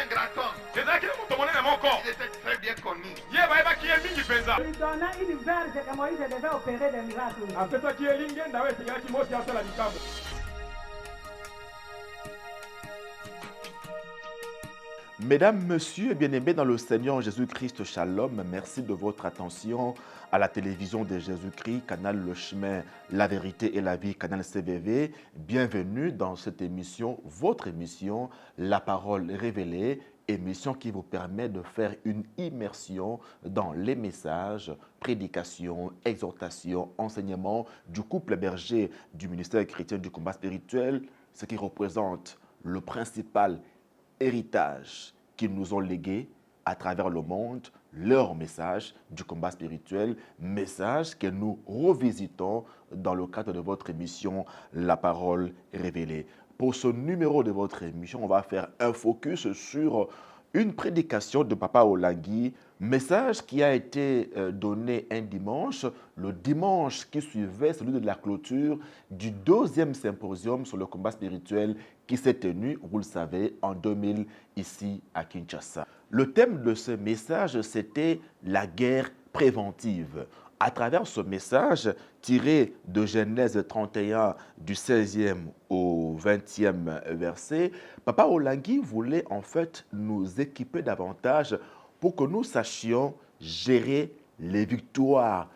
grand homme. Il était très bien connu. Il donna une verge que Moïse devait opérer des miracles. Mesdames, Messieurs, bien-aimés dans le Seigneur Jésus-Christ, Shalom, merci de votre attention à la télévision de Jésus-Christ, canal Le Chemin, la Vérité et la Vie, canal CVV. Bienvenue dans cette émission, votre émission, La Parole Révélée, émission qui vous permet de faire une immersion dans les messages, prédications, exhortations, enseignements du couple berger du ministère chrétien du combat spirituel, ce qui représente le principal héritage qu'ils nous ont légué à travers le monde, leur message du combat spirituel, message que nous revisitons dans le cadre de votre émission La Parole Révélée. Pour ce numéro de votre émission, on va faire un focus sur une prédication de Papa Olangui, message qui a été donné un dimanche, le dimanche qui suivait celui de la clôture du 2e symposium sur le combat spirituel qui s'est tenu, vous le savez, en 2000 ici à Kinshasa. Le thème de ce message, c'était la guerre préventive. À travers ce message tiré de Genèse 31 du 16e au 20e verset, Papa Olangui voulait en fait nous équiper davantage pour que nous sachions gérer les victoires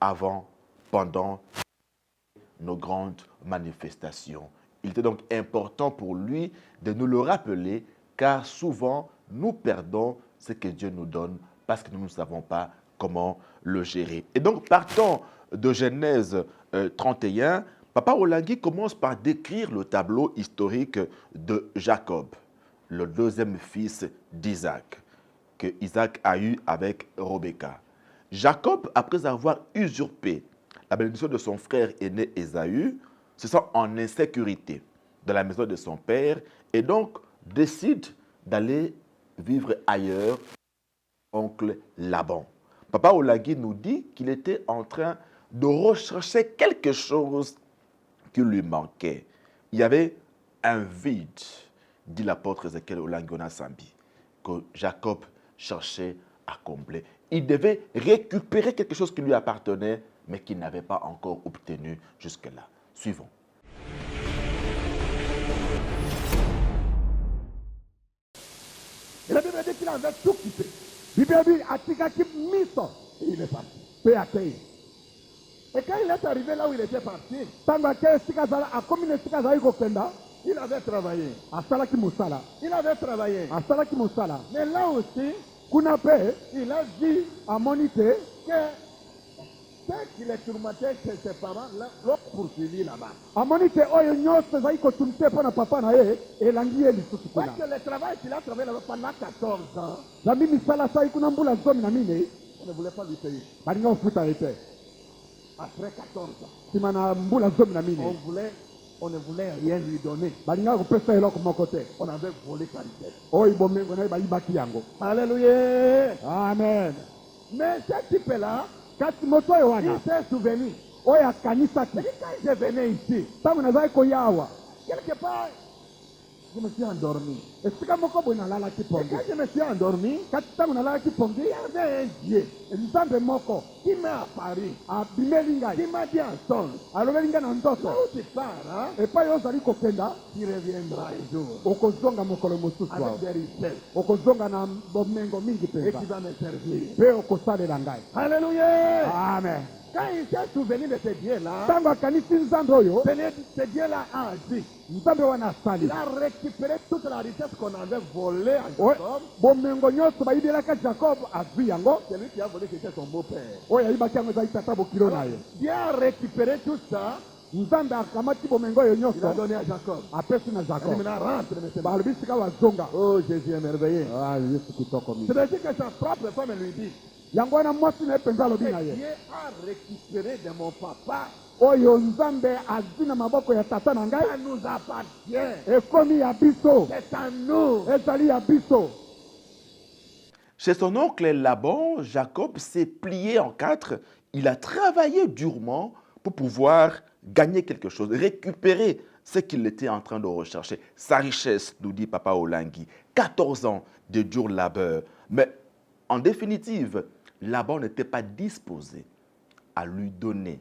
avant, pendant nos grandes manifestations. Il était donc important pour lui de nous le rappeler car souvent nous perdons ce que Dieu nous donne parce que nous ne savons pas comment le gérer. Et donc, partant de Genèse 31, Papa Olangui commence par décrire le tableau historique de Jacob, le 2e fils d'Isaac, que Isaac a eu avec Rebecca. Jacob, après avoir usurpé la bénédiction de son frère aîné Ésaü, se sent en insécurité dans la maison de son père et donc décide d'aller vivre ailleurs, oncle Laban. Papa Olangui nous dit qu'il était en train de rechercher quelque chose qui lui manquait. Il y avait un vide, dit l'apôtre Ézéchiel Olangui Onasambi, que Jacob cherchait à combler. Il devait récupérer quelque chose qui lui appartenait, mais qu'il n'avait pas encore obtenu jusque-là. Suivons. Et la Bible dit qu'il avait tout quitté. Bible dit, Atikaki Miso, et il est parti. Paix à paix. Et quand il est arrivé là où il était parti, il avait travaillé. Il avait travaillé. Mais là aussi, il a dit à Monité que ceux qui les tourmentaient chez ses parents l'ont poursuivi là-bas. Parce que le travail qu'il a travaillé là-bas pendant 14 ans, on ne voulait pas lui payer. Après 14 ans, on ne voulait rien lui donner. On avait volé sa richesse. Alléluia. Amen. Mais ce type-là, il s'est souvenu. Quand je venais ici, quelque part, je me suis endormi. Et quand je me suis endormi, il y avait un Dieu qui m'est apparu, qui m'a dit en songe, là où tu pars, hein, tu reviendras un jour avec des richesses et tu vas me servir. Alléluia. Amen. Quand il s'est souvenu de ce Dieu-là, ce Dieu-là a dit, il a récupéré toute la richesse qu'on avait volée à Jacob. Celui qui a volé, c'était son beau-père. Dieu a récupéré tout ça. Il a donné à Jacob. Maintenant, rentre, oh, Jésus est merveilleux. C'est-à-dire que sa propre femme lui dit, Dieu a récupéré de mon papa. Ça nous appartient. C'est à nous. Chez son oncle Laban, Jacob s'est plié en 4. Il a travaillé durement pour pouvoir gagner quelque chose, récupérer ce qu'il était en train de rechercher. Sa richesse, nous dit Papa Olangui. 14 ans de dur labeur. Mais en définitive, Laban n'était pas disposé à lui donner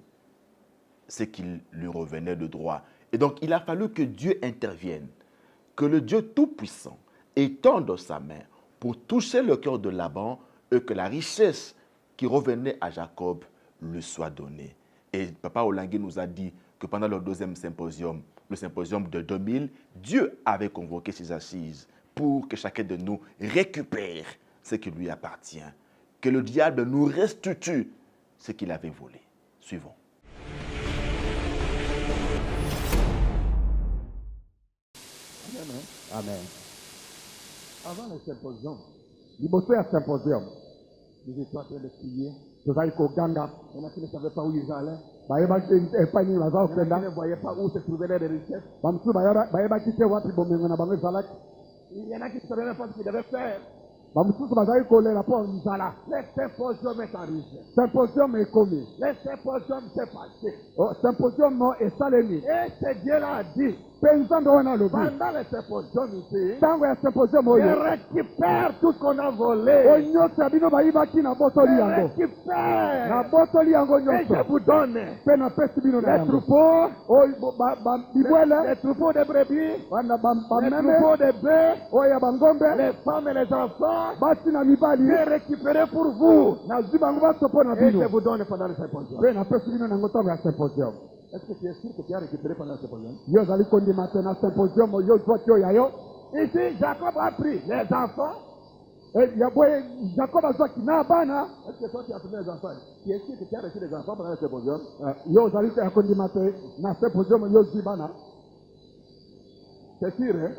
ce qu'il lui revenait de droit. Et donc, il a fallu que Dieu intervienne, que le Dieu Tout-Puissant étende sa main pour toucher le cœur de Laban et que la richesse qui revenait à Jacob lui soit donnée. Et Papa Olangui nous a dit que pendant le deuxième symposium, le symposium de 2000, Dieu avait convoqué ses assises pour que chacun de nous récupère ce qui lui appartient. Que le diable nous restitue ce qu'il avait volé. Suivons. Amen. Avant le symposium, liboso ya symposium, ils étaient en train de prier. Ils allaient au Ganga. Il y en a qui ne savaient pas où ils allaient. Il y en a qui ne voyaient pas où se trouvaient les richesses. Il y en a qui ne savaient même pas ce qu'ils devaient faire. Le symposium est arrivé. Symposium est commis. Le symposium s'est passé. Symposium est salé. Et ce Dieu-là a dit. Pendant le symposium ici, je récupère tout ce qu'on a volé. Je récupère. Et je vous donne les troupeaux, les troupeaux de brebis, les troupeaux de bœufs, les femmes et les enfants. Je récupérer pour vous. Et je vous donne pendant le symposium. Est-ce que tu es sûr que tu as récupéré pendant le symposium? Ici, Jacob a pris les enfants. Jacob a dit, est-ce que toi tu as pris les enfants? Tu es sûr que tu as reçu les enfants pendant le symposium? C'est sûr, hein?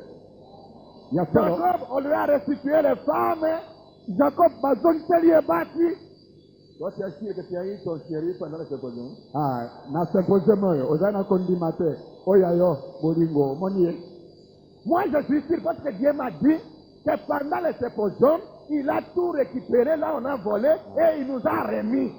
Jacob, on lui a restitué les femmes. Jacob a dit, toi, tu as sûr que tu as eu ton chéri pendant le symposium? Na symposium, moi, je suis sûr parce que Dieu m'a dit que pendant le symposium, il a tout récupéré, là on a volé et il nous a remis.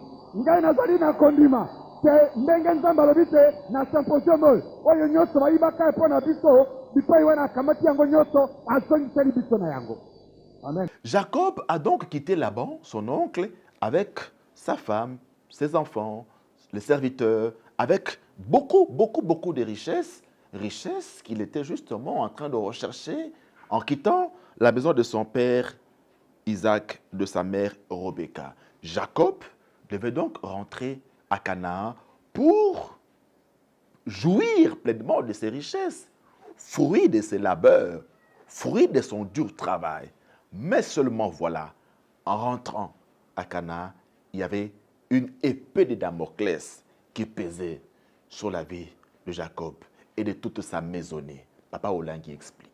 Amen. Jacob a donc quitté Laban, son oncle, avec sa femme, ses enfants, les serviteurs, avec beaucoup de richesses, richesses qu'il était justement en train de rechercher en quittant la maison de son père Isaac, de sa mère Rebecca. Jacob devait donc rentrer à Canaan pour jouir pleinement de ses richesses, fruit de ses labeurs, fruit de son dur travail. Mais seulement voilà, en rentrant à Canaan, il y avait une épée de Damoclès qui pesait sur la vie de Jacob et de toute sa maisonnée. Papa Olangui explique.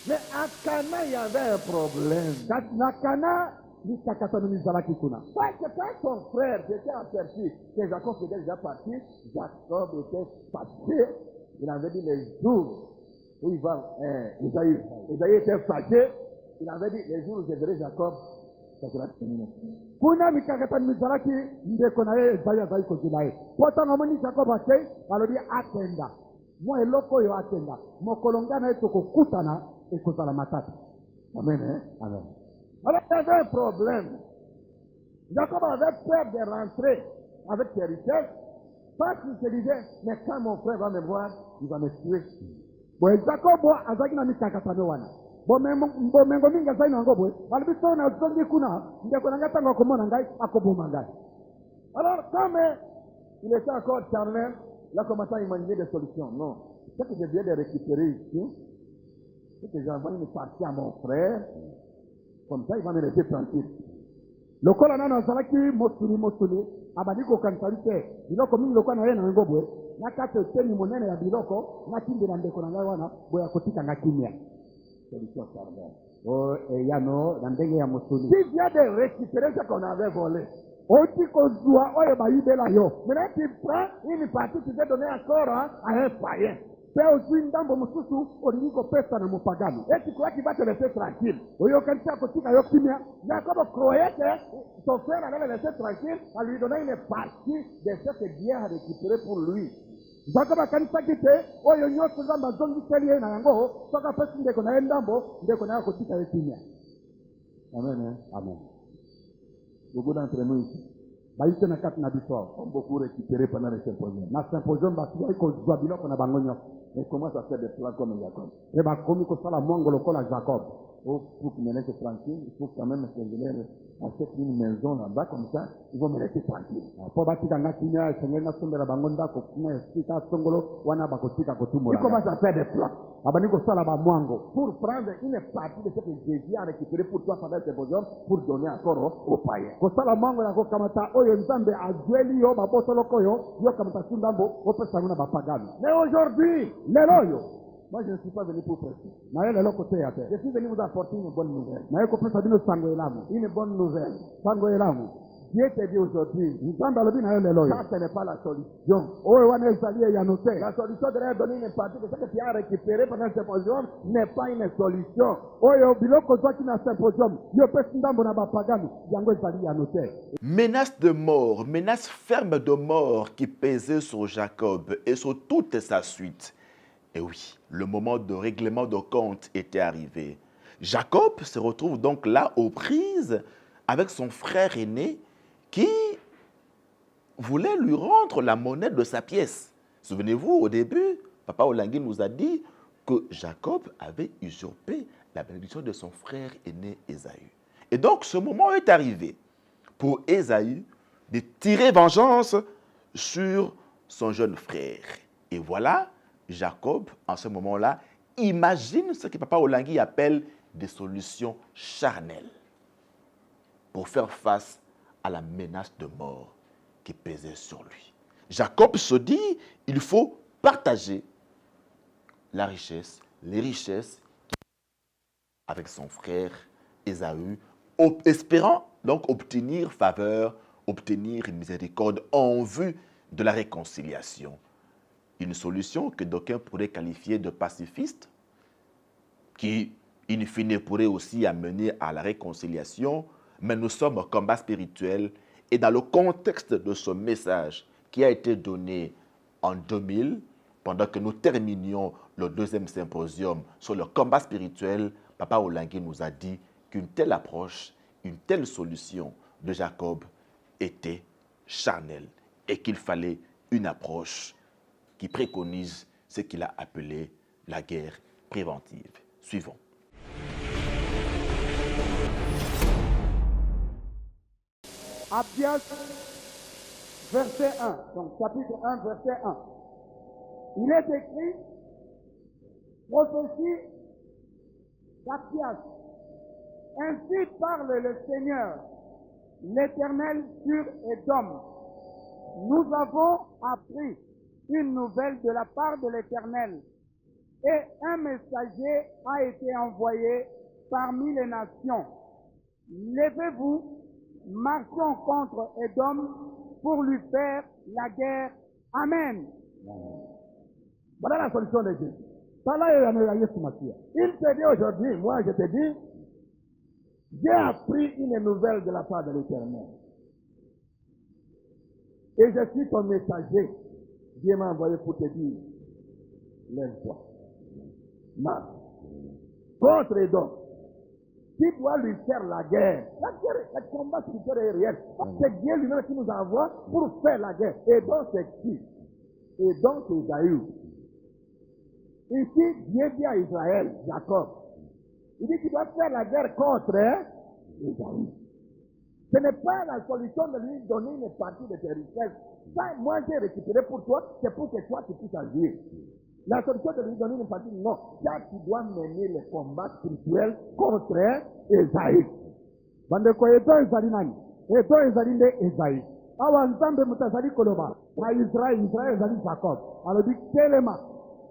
Mais à Cana, il y avait un problème. À Cana, parce que quand son frère s'était aperçu que Jacob était déjà parti, Jacob était fâché. Il avait dit les jours où il va, Esaïe était fâché. Il avait dit les jours où je verrai Jacob, ça sera terminé. Kuna mikakata mizalaki ndeko na yeye Esaïe azali kozila ye. Pota ngomoni Jacob akei, alobi atenda. Moi eloko yo atenda. Mokolonga na yeto kokutana ekozala matata. Amen, hein? Amen. Alors il y avait un problème. Jacob avait peur de rentrer avec ses richesses parce qu'il se disait, mais quand mon frère va me voir, il va me tuer. Bon, Jacob azaki na mikakata wana. Bomengo mingi azali nango boye. Balibiso na zongi kuna, ndeko na ngata ngokomona ngai akoboma ngai. Alors comme il était encore charnel, il a commencé à imaginer des solutions. Non, ce que je viens de récupérer ici, c'est que j'envoie une partie à mon frère, comme ça il va me laisser tranquille. Le colonel azalaki mosuni abandi kokanisa te biloko mingi lokwa na ye na ngo boye nakati eteni monene ya biloko nakindela ndeko na ngai wana boye akotika nga kimia. Solution charnel. Oh, et yano na ndenge ya mosuni. Qui vient de récupérer ce qu'on avait volé? Oti kozua oyo bayibela yo. Maintenant tu prends une partie, tu veux donner encore à un païen. pe ozwi ndambo mosusu olingi kopesa na mopagano eti croyait qu'il va te laisser tranquille oyokanisi akotika yo kimia. Jacob croyait que son frère allait le laisser tranquille à lui donner une partie de cette bière récupérée pour lui. Jacob akanisaki te oyo nyonso nzambe azongiseli ye na yango soki apesi ndeko na ye ndambo ndeko na ye akotika ye kimia. Amen. Amen. Beaucoup d'entre nous ici, baïté na kati na biso ont beaucoup récupéré pendant le symposium. Na symposium basi ko zwa biloko na bango nyonso. Et commence à faire des plans comme Jacob. Et bah comme ko sala mongo lokola Jacob. Pour qu'il me laisse tranquille, il faut quand même que je leur achète une maison là-bas, comme ça, ils vont me laisser tranquille. Pour bâtir un kinya, Seigneur n'a pas de la bangonda, il commence à faire des plans. Pour prendre une partie de ce que Jésus a récupéré pour toi pendant ce symposium, pour donner encore aux païens. Mais aujourd'hui, les loyaux, moi, je ne suis pas venu pour prêcher. Je suis venu vous apporter une bonne nouvelle. Une bonne nouvelle. Dieu te dit aujourd'hui, ça ce n'est pas la solution. La solution de leur donner une partie de ce que tu as récupéré pendant ce symposium n'est pas une solution. Menace de mort, menace ferme de mort qui pesait sur Jacob et sur toute sa suite. Et oui, le moment de règlement de compte était arrivé. Jacob se retrouve donc là aux prises avec son frère aîné qui voulait lui rendre la monnaie de sa pièce. Souvenez-vous, au début, Papa Olangui nous a dit que Jacob avait usurpé la bénédiction de son frère aîné Ésaü. Et donc, ce moment est arrivé pour Ésaü de tirer vengeance sur son jeune frère. Et voilà, Jacob, en ce moment-là, imagine ce que Papa Olangui appelle des solutions charnelles pour faire face à la menace de mort qui pesait sur lui. Jacob se dit, il faut partager la richesse, les richesses avec son frère Ésaü, espérant donc obtenir faveur, obtenir une miséricorde en vue de la réconciliation. Une solution que d'aucuns pourraient qualifier de pacifiste, qui, in fine, pourrait aussi amener à la réconciliation, mais nous sommes au combat spirituel et dans le contexte de ce message qui a été donné en 2000, pendant que nous terminions le deuxième symposium sur le combat spirituel, Papa Olangui nous a dit qu'une telle approche, une telle solution de Jacob était charnelle et qu'il fallait une approche qui préconise ce qu'il a appelé la guerre préventive. Suivons. Abdias, verset 1, donc chapitre 1, verset 1. Il est écrit, prophétie d'Abdias. Ainsi parle le Seigneur, l'Éternel sur Édom. Nous avons appris une nouvelle de la part de l'Éternel, et un messager a été envoyé parmi les nations. Levez-vous, marchons contre Édom pour lui faire la guerre. Amen. Voilà la solution de Dieu. Il te dit aujourd'hui, moi je te dis, j'ai appris une nouvelle de la part de l'Éternel. Et je suis ton messager. Dieu m'a envoyé pour te dire, lève-toi, marche contre Édom. Tu dois lui faire la guerre. La guerre, le combat spirituel est réel. C'est Dieu lui-même qui nous envoie pour faire la guerre. Édom, c'est qui? Édom, c'est Isaïe. Ici, Dieu dit à Israël, Jacob, il dit qu'il doit faire la guerre contre Isaïe. Ce n'est pas la solution de lui donner une partie de tes richesses. Ça, moi, j'ai récupéré pour toi, c'est pour que toi, tu puisses agir. La solution de lui donner une partie, non. Ça, tu dois mener le combat spirituel contre Esaïe. Bandeko Edo Ezali nani? Edo Ezali nde Esaïe. Awa nzambe mutazali koloba. Na Israël ezali Jacob. Alors dit, Telema.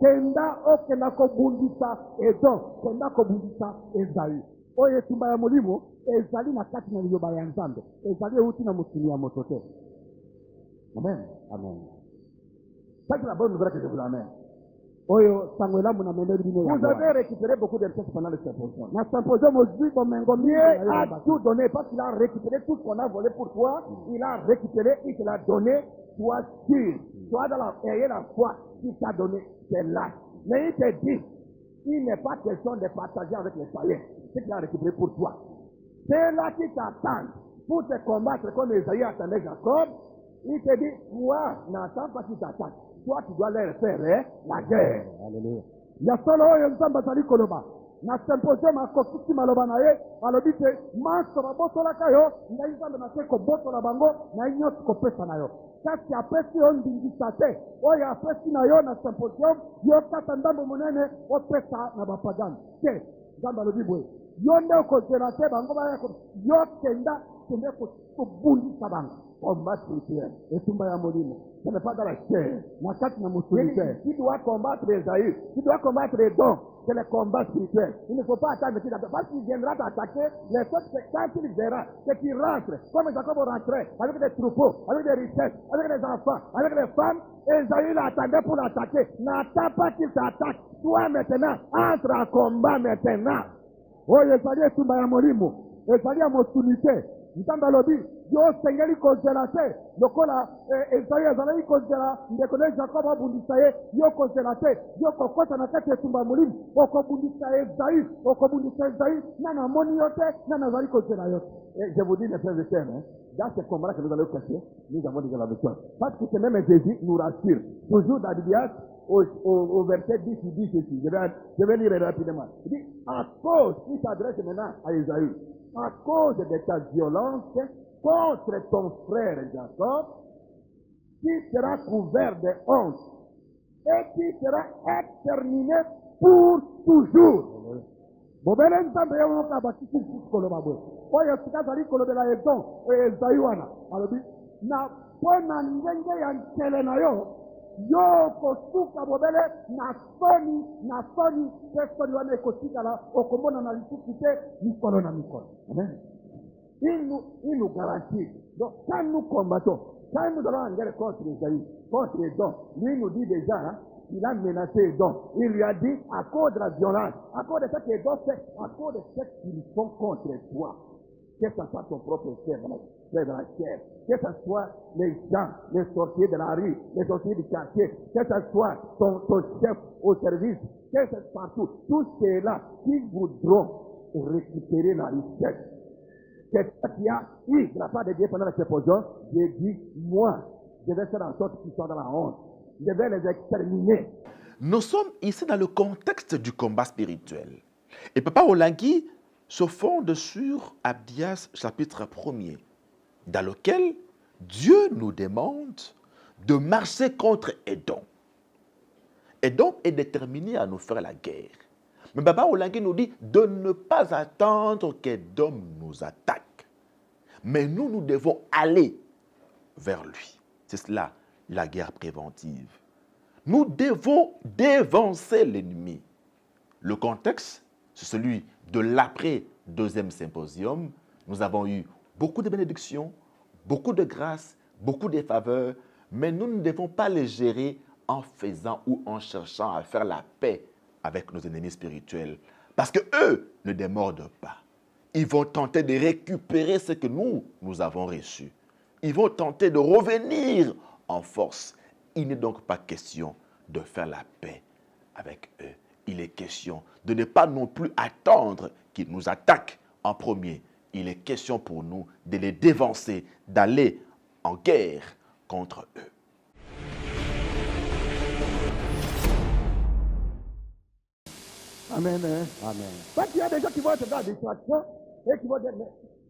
Kenda okenda kobundisa Edo. Kenda kobundisa Esaïe. Oye tumba ya molimo, ezali na kati na liyoba ya nzambe. Ezali euti na motuni ya motote. Amen. Amen. Ça c'est la bonne nouvelle que je vous l'amène. Vous avez récupéré beaucoup de richesses pendant le symposium. Dieu a tout donné parce qu'il a récupéré tout ce qu'on a volé pour toi. Il a récupéré, il te l'a donné. Sois sûr, sois dans la foi qu'il t'a donné. C'est là. Mais il te dit, il n'est pas question de partager avec les païens ce qu'il a récupéré pour toi. C'est là qu'il t'attend pour te combattre comme Esaïe attendait Jacob. Il te dit, toi, n'attends pas qu'il t'attaque. Toi, tu dois leur faire la guerre. Alléluia. Il y a solo Nzamba Zali Koloba. Na symposium akofuki maloba na ye, alobi te maso babosolaka yo, na Nzambe na te kobosola bango, na nyonso kopesa na yo. Kasi apesi yo ndingisa te, oyo apesi na yo na symposium, yo kata ndambo monene, opesa na bapagani. Te, Nzambe alobi boye. Yo nde okozela te bango baya yo kenda kende kobundisa bango. Combat spirituel. Et tout le monde, ce n'est pas dans la chair. Tu dois combattre les aïeux. Tu dois combattre les dons. C'est le combat spirituel. Il ne faut pas attendre parce qu'il viendra t'attaquer. Les autres, c'est quand il verra que tu rentres, comme Jacob rentrait, avec des troupeaux, avec des richesses, avec des enfants, avec des femmes. Esaïe l'attendait pour l'attaquer. N'attends pas qu'il t'attaque. Toi maintenant, entre en combat maintenant. Oh, Esaïe est tout le monde. Esaïe a mon unité. Nzambe alobi yo sengeli kozela te lokola Esaïe azalaki kozela ndeko na Jacob abundisa ye yo kozela te yo kokota na kati etumba molimo okobundisa Esaïe nana moni yo te nana azali kozela yo te. Je vous dis mes frères et sœurs, dans ce combat que nous allons cacher, nous avons déjà la victoire. Parce que même Jésus nous rassure. Toujours dans l'Iliade, au verset 10, il dit ceci. Je vais lire rapidement. Il dit, à cause, il s'adresse maintenant à Esaïe. À cause de ta violence contre ton frère Jacob, qui sera couvert de honte et qui sera exterminé pour toujours. Bobele nzambe ya woka bakisi koloba bwe. Oyo sikazali kolobela Edom Esaïe wana. Alobi na pona ngenge ya ntele na yo kosuka bobele na soni pesoni wana ekosika la okomona na lisuku mikolo na mikolo. Amen. Il nous garantit. Donc quand nous combattons, quand nous allons en guerre contre Esaïe, contre Edom, lui nous dit déjà il a menacé Edom. Il lui a dit à cause de la violence, à cause de ce qu'Edom fait, à cause de ce qu'ils font contre toi, que ce soit ton propre frère dans la chair, que ce soit les gens, les sorciers de la rue, les sorciers du quartier, que ce soit ton chef au service, que ce soit partout, tous ceux-là qui voudront récupérer la richesse. C'est ce qu'il y a eu de la part de Dieu pendant la symposium. J'ai dit, moi, je vais faire en sorte qu'ils soient dans la honte. Je vais les exterminer. Nous sommes ici dans le contexte du combat spirituel. Et Papa Olangui se fonde sur Abdias chapitre 1er, dans lequel Dieu nous demande de marcher contre Edom. Edom est déterminé à nous faire la guerre. Mais Papa Olangui nous dit de ne pas attendre qu'Edom nous attaque. Mais nous devons aller vers lui. C'est cela, la guerre préventive. Nous devons dévancer l'ennemi. Le contexte, c'est celui de l'après-deuxième symposium. Nous avons eu beaucoup de bénédictions, beaucoup de grâces, beaucoup de faveurs, mais nous ne devons pas les gérer en faisant ou en cherchant à faire la paix avec nos ennemis spirituels. Parce qu'eux ne démordent pas. Ils vont tenter de récupérer ce que nous avons reçu. Ils vont tenter de revenir en force. Il n'est donc pas question de faire la paix avec eux. Il est question de ne pas non plus attendre qu'ils nous attaquent en premier. Il est question pour nous de les dévancer, d'aller en guerre contre eux. Amen. Amen. Parce qu'il y a des gens qui vont être dans la distraction et qui vont dire, mais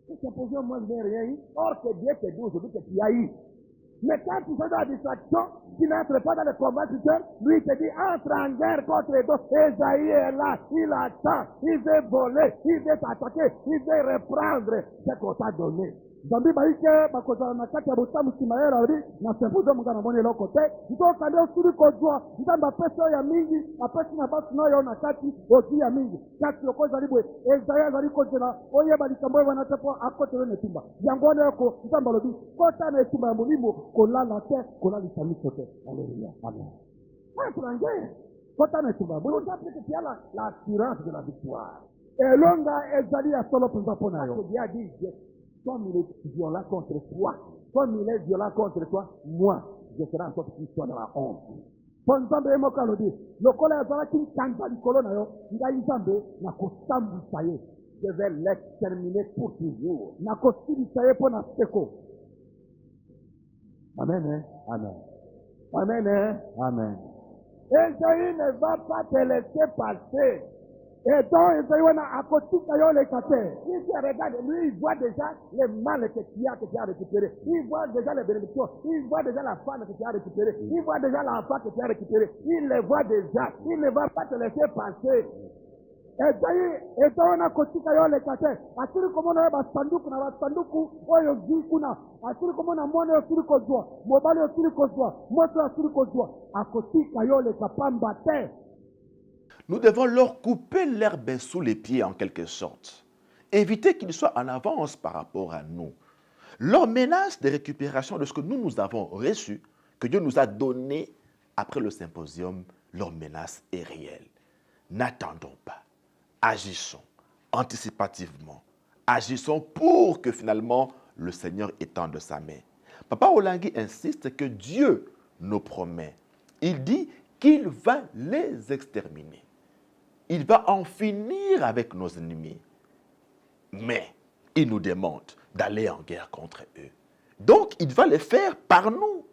c'est supposé moi je n'ai rien eu. Or que Dieu te dit aujourd'hui que tu as eu. Mais quand tu fais dans la distraction, tu n'entres pas dans le combat spirituel, lui te dit, entre en guerre contre les deux. Esaïe est là, il attend, il veut voler, il veut t'attaquer, il veut reprendre ce qu'on t'a donné. Zambi baike bakozala na kati ya botamu simayela ori na sembuzo mungana moni loko te ndo kande osuri kozwa ndamba pesa ya mingi apesi na basi nayo na kati ozi ya mingi kati okoza libwe Esaïe zali kozela oyeba likambo wana te po akotelo ne tumba yango wana ko ndamba lobi kota na tumba ya molimo kolala te kolala samiso te. Haleluya. Amen. Entre en guerre. Vous savez que tu as l'assurance de la victoire. Et l'onga ezali ya solo penza pona yo. Dieu a dit, comme il est violent contre toi, comme il est violent contre toi, moi, je serai en sorte qu'il soit dans la honte. Ponzambe emoka lodi, lokola ezala kin kanta likolo na yo, ngai nzambe na kosambwisa ye. Je vais l'exterminer pour toujours. Na kosilisa ye pona seko. Amen, hein? Amen. Amen, hein? Amen. Esaïe ne va pas te laisser passer. Et donc, Esaïe a apporté les catés. Si tu regardes, lui, il voit déjà le mal que tu as récupéré. Il voit déjà les bénédictions. Il voit déjà la femme que tu as récupérée. Il voit déjà l'enfant que tu as récupéré. Il le voit déjà. Il ne va pas te laisser passer. Esaïe a kotika yo le kate. Asiri komono yo basanduku na basanduku oyo zikuna. Asiri komono mwana yo siri kozwa. Mobali yo siri kozwa. Moto yo siri kozwa. Akotika yo le kapamba te. Nous devons leur couper l'herbe sous les pieds en quelque sorte. Éviter qu'ils soient en avance par rapport à nous. Leur menace de récupération de ce que nous avons reçu, que Dieu nous a donné après le symposium, leur menace est réelle. N'attendons pas. Agissons anticipativement. Agissons pour que finalement le Seigneur étende sa main. Papa Olangi insiste que Dieu nous promet. Il dit qu'il va les exterminer. Il va en finir avec nos ennemis. Mais il nous demande d'aller en guerre contre eux. Donc il va les faire par nous.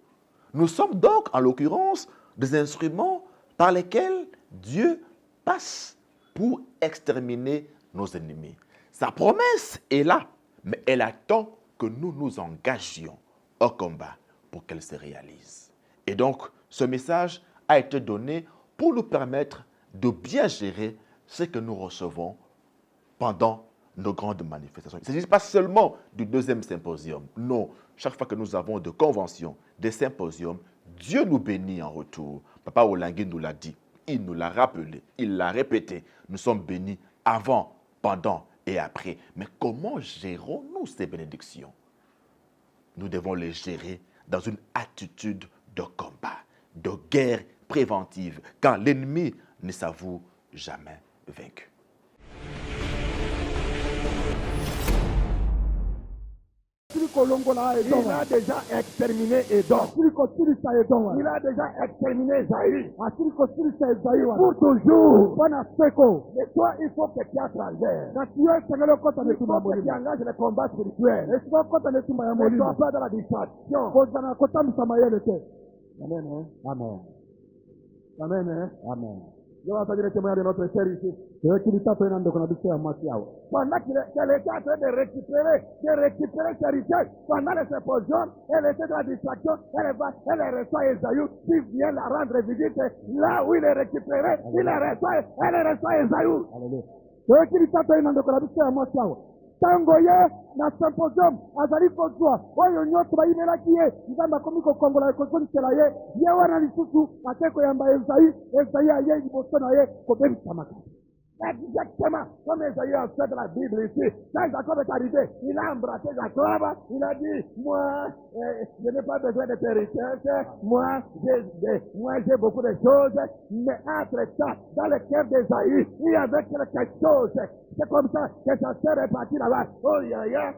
Nous sommes donc en l'occurrence des instruments par lesquels Dieu passe pour exterminer nos ennemis. Sa promesse est là, mais elle attend que nous nous engagions au combat pour qu'elle se réalise. Et donc, ce message a été donné pour nous permettre de bien gérer ce que nous recevons pendant nos grandes manifestations. Il ne s'agit pas seulement du deuxième symposium. Non, chaque fois que nous avons des conventions, des symposiums, Dieu nous bénit en retour. Papa Olangi nous l'a dit. Il nous l'a rappelé, il l'a répété. Nous sommes bénis avant, pendant et après. Mais comment gérons-nous ces bénédictions? Nous devons les gérer dans une attitude de combat, de guerre préventive, quand l'ennemi ne s'avoue jamais vaincu. Il a déjà exterminé Edom. Il a déjà exterminé Zaï. Pour toujours. Mais toi, il faut que tu ailles en guerre. Il faut que tu engages le combat spirituel. Ne sois pas dans la distraction. Amen. Amen. Amen. Amen. Je vais entendu le témoignage de notre frère ici. Pendant qu'il était en train de récupérer ses richesses, pendant les symposiums, elle était dans la distraction, elle reçoit Esaïe, qui vient la rendre visite, là où il est récupéré, elle reçoit Esaïe. Alléluia. Tango ye na symposium azali kozwa oyo nyoto bayimelaki ye nzambe akomi kokongola ekozonisela ye wana lisusu ate koyamba Esaïe aye liboso na ye kobebisa makambo. Exactement comme Esaïe a fait de la Bible ici. Quand Jacob est arrivé, il a embrassé Jacob, il a dit, moi, je n'ai pas besoin de tes richesses, moi, j'ai beaucoup de choses, mais entre-temps, dans le cœur d'Esaïe, il y avait quelque chose. C'est comme ça que sa sœur est partie là-bas. Oh ya ya,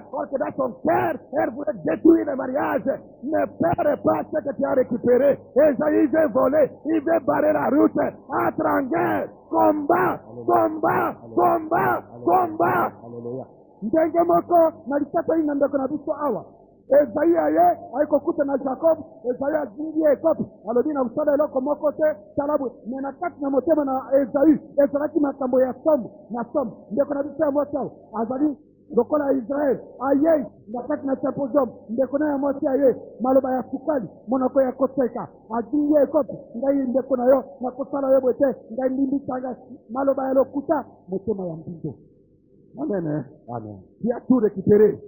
parce que dans son cœur, elle voulait détruire le mariage. Ne perds pas ce que tu as récupéré. Esaïe veut voler, il veut barrer la route, entre en guerre. Combat. Ndenge moko nalikata ina ndeko na biso awa. Esaïe aye aikokuta na Jacob, Esaïe azingi ekopi. Alobi na usala eloko moko te talabu. Mena kati na motema na Esaïe, ezalaki makambo ya somo na somo. Ndeko na biso ya moto azali lokola Israel aye na kati na symposium ndeko na ya moto aye maloba ya sukali monoko ya koteka azingi ekopi ngai ndeko na yo na kosala yo bote ngai ndimbi tanga maloba ya lokuta motema ya mbindo. Amen. Amen. Tu as tout récupéré.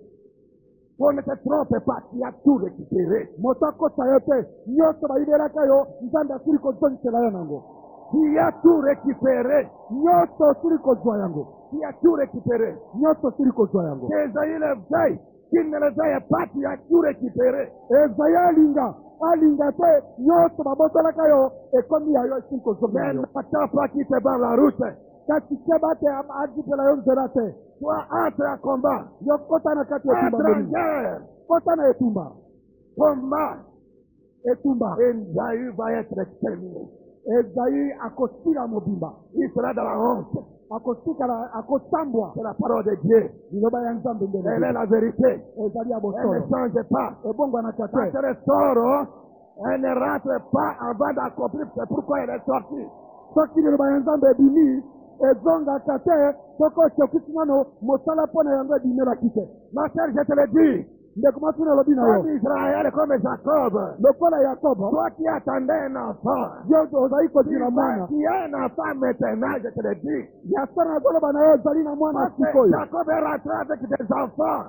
On ne te trompe pas, tu as tout récupéré. Motako sayote, nyoto baibelaka yo, nzanda suri kozonisela yo nango. Tu as tout récupéré. Nyoto suri kozwa yango. Tu as tout récupéré. Nyoto suri kozwa yango. Esaïe le veille, qu'il ne les ait pas, tu as tout récupéré. Ezaïe alinga te nyonso babotolaka yo ekomi ya yo esili kozonga yo. N'attends pas qu'il te barre la route. Kasi keba te adipela yo nzela te. Toi entre en combat. Yo kota na kati ya etumba. Entre en guerre. Kota na etumba. Combat. Etumba. Ezaïe va être exterminé. Ezaïe akosila mobimba. Il sera dans la honte. Akosambwa. C'est la parole de Dieu. Elle est la vérité. Elle ne change pas. Quand elle sort, elle ne rentre pas avant d'accomplir. C'est pourquoi elle est sortie. Ma sœur, je te le dis. Comme Israël, comme Jacob. Toi qui attendais un enfant. Qui a un enfant maintenant, je te le dis. Jacob est rentré avec des enfants.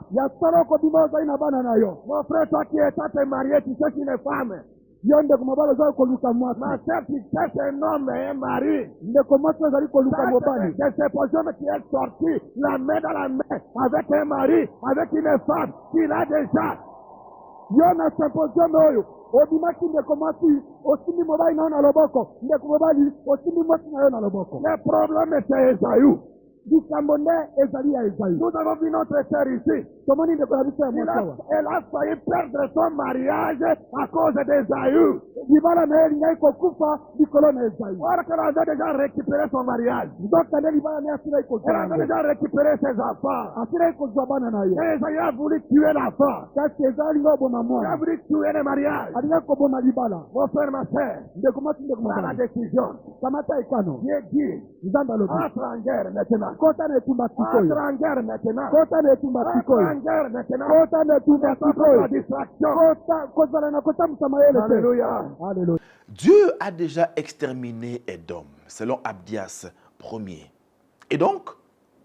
Mon frère, toi qui es marié, tu sais qu'une femme. Ma sœur, tu cherches un homme et un mari. C'est pour ça qui est sorti, la main dans la main, avec un mari, avec une femme qu'il a déjà. Yona symposium oyo obimaki ndeko mwasi osimi mobali na yo na loboko ndeko mobali osimi mwasi na yo na loboko. Le problème c'est Esaü. Nous avons vu notre sœur ici. Elle a failli perdre son mariage à cause d'Esaü. Alors qu'elle avait déjà récupéré son mariage. Elle avait déjà récupéré ses enfants. Et Esaü a voulu tuer l'enfant. Il a voulu tuer le mariage. Mon frère, ma sœur, prends la décision. Dieu dit, entre en guerre maintenant. Entre en guerre maintenant. Entre en guerre maintenant. La distraction. Alléluia. Dieu a déjà exterminé Édom, selon Abdias 1er. Et donc,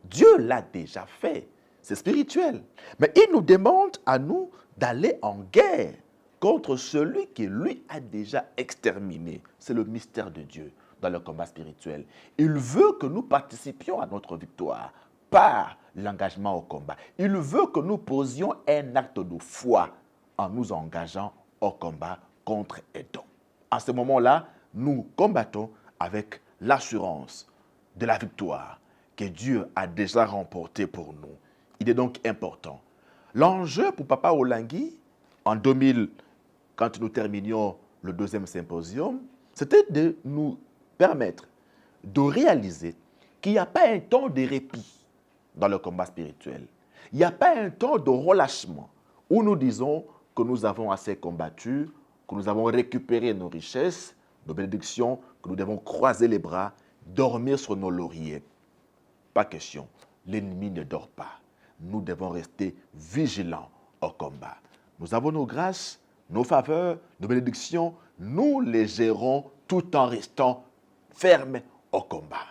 Dieu l'a déjà fait. C'est spirituel. Mais il nous demande à nous d'aller en guerre contre celui qui lui a déjà exterminé. C'est le mystère de Dieu dans le combat spirituel. Il veut que nous participions à notre victoire par l'engagement au combat. Il veut que nous posions un acte de foi en nous engageant au combat contre Édom. À ce moment-là, nous combattons avec l'assurance de la victoire que Dieu a déjà remportée pour nous. Il est donc important. L'enjeu pour Papa Olangi, en 2000, quand nous terminions le 2e symposium, c'était de nous permettre de réaliser qu'il n'y a pas un temps de répit dans le combat spirituel. Il n'y a pas un temps de relâchement où nous disons que nous avons assez combattu, que nous avons récupéré nos richesses, nos bénédictions, que nous devons croiser les bras, dormir sur nos lauriers. Pas question. L'ennemi ne dort pas. Nous devons rester vigilants au combat. Nous avons nos grâces, nos faveurs, nos bénédictions. Nous les gérons tout en restant fermes au combat.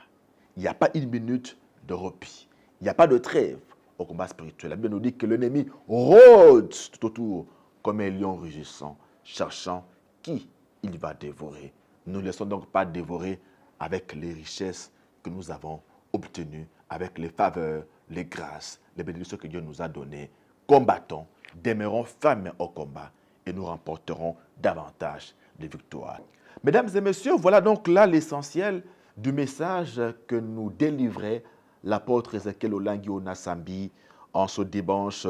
Il n'y a pas une minute de repos. Il n'y a pas de trêve au combat spirituel. La Bible nous dit que l'ennemi rôde tout autour comme un lion rugissant, cherchant qui il va dévorer. Ne nous laissons donc pas dévorer avec les richesses que nous avons obtenues, avec les faveurs, les grâces, les bénédictions que Dieu nous a données. Combattons, demeurons fermes au combat et nous remporterons davantage de victoires. Mesdames et messieurs, voilà donc là l'essentiel du message que nous délivrait l'apôtre Ezekiel Olangi Onasambi en ce dimanche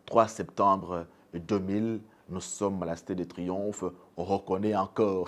3 septembre 2000. Nous sommes à la Cité de Triomphe. On reconnaît encore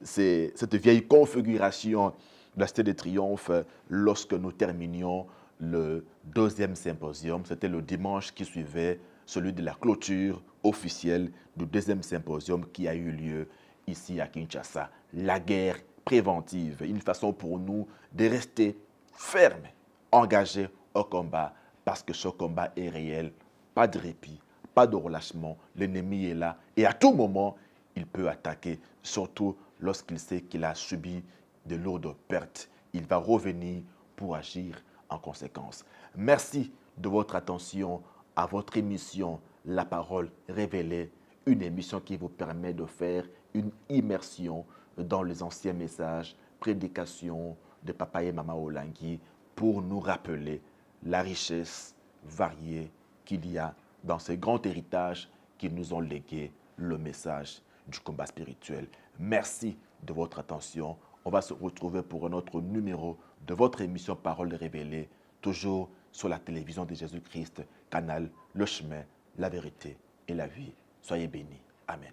cette vieille configuration de la Cité de Triomphe lorsque nous terminions le 2e symposium. C'était le dimanche qui suivait celui de la clôture officielle du 2e symposium qui a eu lieu ici à Kinshasa. La guerre préventive, une façon pour nous de rester fermes, engagés au combat, parce que ce combat est réel, pas de répit, pas de relâchement, l'ennemi est là et à tout moment, il peut attaquer, surtout lorsqu'il sait qu'il a subi de lourdes pertes. Il va revenir pour agir en conséquence. Merci de votre attention à votre émission La Parole Révélée, une émission qui vous permet de faire une immersion dans les anciens messages, prédications de Papa et Maman Olangi pour nous rappeler la richesse variée qu'il y a dans ce grand héritage qu'ils nous ont légué, le message du combat spirituel. Merci de votre attention. On va se retrouver pour un autre numéro de votre émission Parole révélée, toujours sur la télévision de Jésus-Christ, canal Le Chemin, la Vérité et la Vie. Soyez bénis. Amen.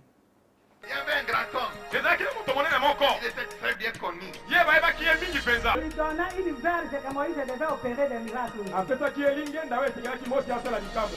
Il y avait un grand homme. ezalaki na moto monene moko Il était très bien connu. ye bayebaki ye mingi mpenza On lui donna une verge que Moïse devait opérer des miracles. apesaki ye lingenda oyo esekelaki mosi asala likambo